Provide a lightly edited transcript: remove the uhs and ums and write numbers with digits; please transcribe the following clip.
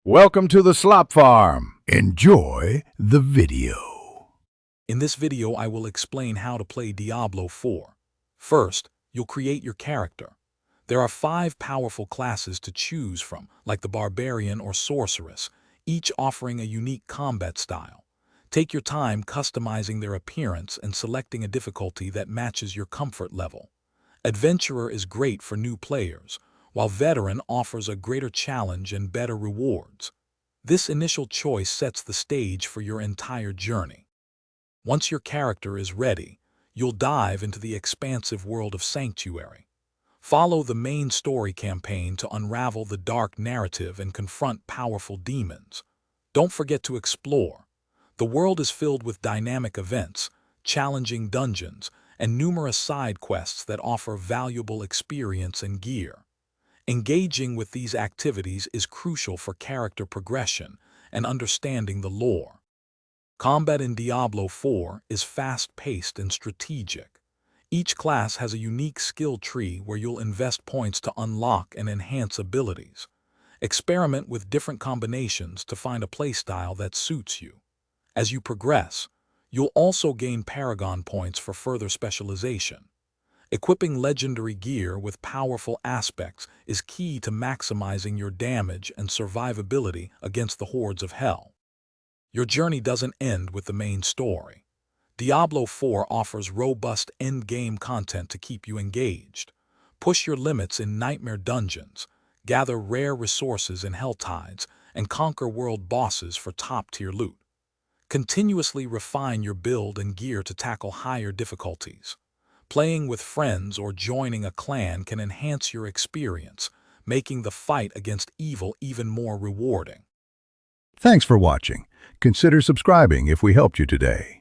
Welcome to the Slop Farm. Enjoy the video. In this video, I will explain how to play Diablo 4. First, you'll create your character. There are 5 powerful classes to choose from, like the Barbarian or Sorceress, each offering a unique combat style. Take your time customizing their appearance and selecting a difficulty that matches your comfort level. Adventurer is great for new players, while Veteran offers a greater challenge and better rewards. This initial choice sets the stage for your entire journey. Once your character is ready, you'll dive into the expansive world of Sanctuary. Follow the main story campaign to unravel the dark narrative and confront powerful demons. Don't forget to explore. The world is filled with dynamic events, challenging dungeons, and numerous side quests that offer valuable experience and gear. Engaging with these activities is crucial for character progression and understanding the lore. Combat in Diablo 4 is fast-paced and strategic. Each class has a unique skill tree where you'll invest points to unlock and enhance abilities. Experiment with different combinations to find a playstyle that suits you. As you progress, you'll also gain Paragon points for further specialization. Equipping legendary gear with powerful aspects is key to maximizing your damage and survivability against the hordes of hell. Your journey doesn't end with the main story. Diablo 4 offers robust endgame content to keep you engaged. Push your limits in nightmare dungeons, gather rare resources in hell tides, and conquer world bosses for top-tier loot. Continuously refine your build and gear to tackle higher difficulties. Playing with friends or joining a clan can enhance your experience, making the fight against evil even more rewarding. Thanks for watching. Consider subscribing if we helped you today.